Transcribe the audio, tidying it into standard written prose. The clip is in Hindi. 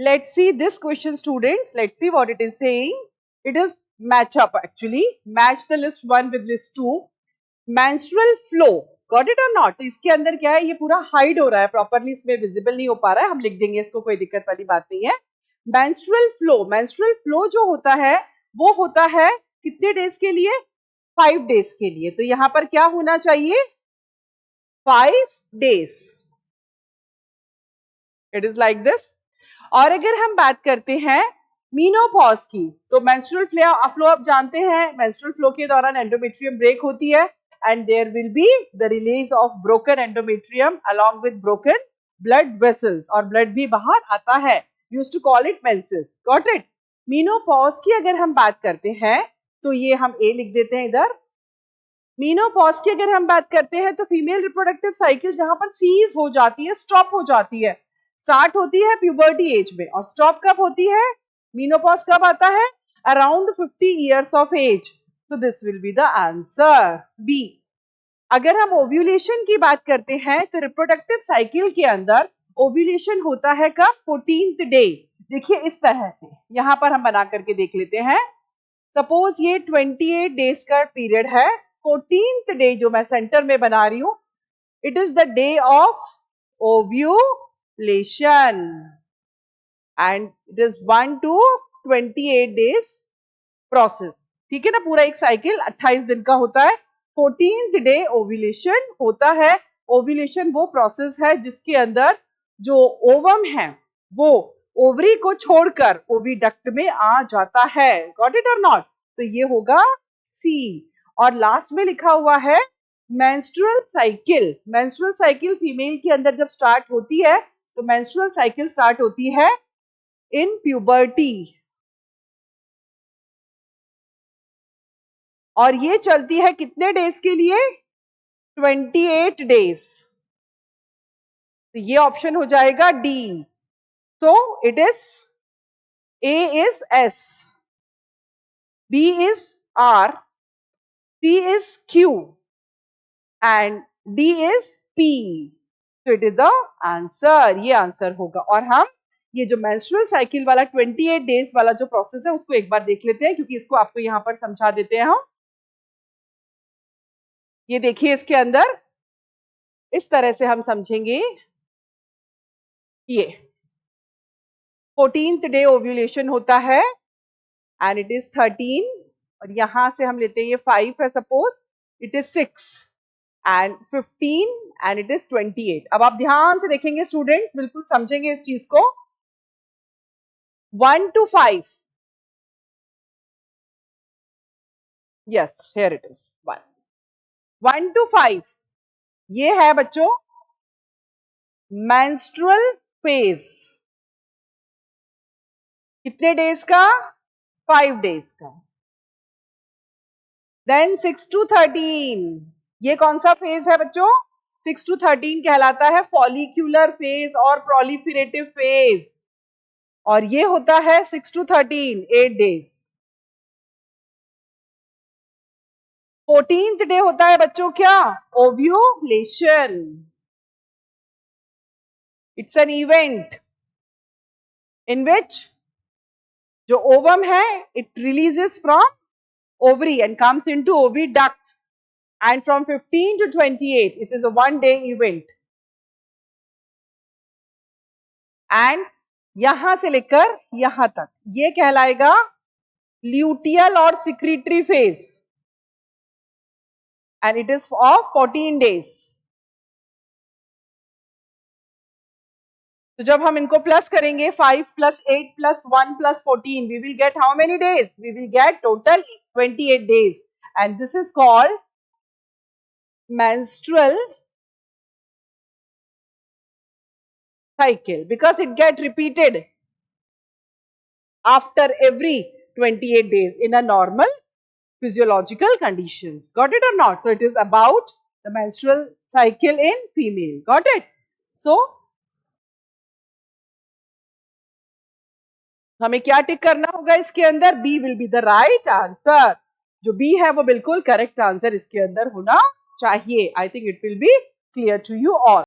Let's see this question, students. Let's see what it is saying. It is match up actually. Match the list 1 with list 2. Menstrual flow. Got it or not? तो इसके अंदर क्या है, ये पूरा हाइड हो रहा है, प्रॉपरली इसमें विजिबल नहीं हो पा रहा है, हम लिख देंगे इसको, कोई दिक्कत वाली बात नहीं है. मेंस्ट्रुअल फ्लो जो होता है वो होता है कितने डेज के लिए? 5 डेज के लिए. तो यहाँ पर क्या होना चाहिए? 5 days. It is like this. और अगर हम बात करते हैं मीनोपॉज की, तो मेंस्ट्रुअल फ्लो आप जानते हैं, मेंस्ट्रुअल फ्लो के दौरान एंडोमेट्रियम ब्रेक होती है and there will be the release of broken endometrium along with broken blood vessels, और blood भी बाहर आता है. Used to call it menses. Got it? Menopause की अगर हम बात करते हैं तो ये हम A लिख देते हैं इधर. Menopause की अगर हम बात करते हैं तो फीमेल रिप्रोडक्टिव साइकिल जहां पर सीज हो जाती है, स्टॉप हो जाती है. स्टार्ट होती है प्यूबर्टी एज में और स्टॉप कब होती है? Menopause कब आता है? Around 50 years of age. So this will be the answer B. अगर हम ओव्यूलेशन की बात करते हैं तो रिप्रोडक्टिव साइकिल के अंदर ओव्यूलेशन होता है कब? 14th day. देखिए इस तरह से, यहां पर हम बना करके देख लेते हैं. सपोज ये 28 डेज का पीरियड है. 14th डे जो मैं सेंटर में बना रही हूं, it is the day of ovulation and it is 1 to 28 days process. ठीक है ना, पूरा एक साइकिल 28 दिन का होता है. 14th डे ओव्यूलेशन होता है. ओव्यूलेशन वो प्रोसेस है जिसके अंदर जो ओवम है वो ओवरी को छोड़कर ओविडक्ट में आ जाता है. गॉट इट और नॉट? तो ये होगा सी. और लास्ट में लिखा हुआ है menstrual cycle. Menstrual cycle female के अंदर जब स्टार्ट होती है तो मेंस्ट्रुअल साइकिल स्टार्ट होती है इन प्यूबर्टी और ये चलती है कितने डेज के लिए? 28 डेज. तो ये ऑप्शन हो जाएगा D. So it is A is S, B is R, C is Q and D is P. So it is the answer. ये आंसर होगा. और हम ये जो मेंस्ट्रुअल साइकिल वाला 28 डेज वाला जो प्रोसेस है उसको एक बार देख लेते हैं, क्योंकि इसको आपको यहां पर समझा देते हैं हम. ये देखिए इसके अंदर इस तरह से हम समझेंगे. ये 14th डे ओव्यूलेशन होता है एंड इट इज 13 और यहां से हम लेते हैं ये 5 है, suppose it is 6 and 15 and it is 28. अब आप ध्यान से देखेंगे स्टूडेंट्स, बिल्कुल समझेंगे इस चीज को. 1 to 5. Yes, here it is 1 to 5. ये है बच्चों मेंस्ट्रुअल फेज. कितने डेज का? 5 डेज का. Then 6 to 13. ये कौन सा फेज है बच्चों? 6 to 13 कहलाता है फॉलिक्यूलर फेज और प्रोलिफरेटिव फेज. और ये होता है 6 to 13, 8 डेज. 14th डे होता है बच्चों क्या? Ovulation. It's an event in which जो ओवम है it releases from ovary and comes into oviduct, and from 15 to 28 it is a 1 day event. and यहां से लेकर यहां तक ये कहलाएगा ल्यूटियल और secretory phase and it is of 14 days. तो जब हम इनको प्लस करेंगे 5 plus 8 plus 1 plus 14, we will get how many days? We will get total 28 days, and this is called menstrual cycle because it get repeated after every 28 days in a normal physiological conditions. Got it or not? So it is about the menstrual cycle in female. Got it? So हमें क्या टिक करना होगा इसके अंदर? B will be the right answer. जो बी है वो बिल्कुल करेक्ट आंसर इसके अंदर होना चाहिए. I think it will be clear to you all.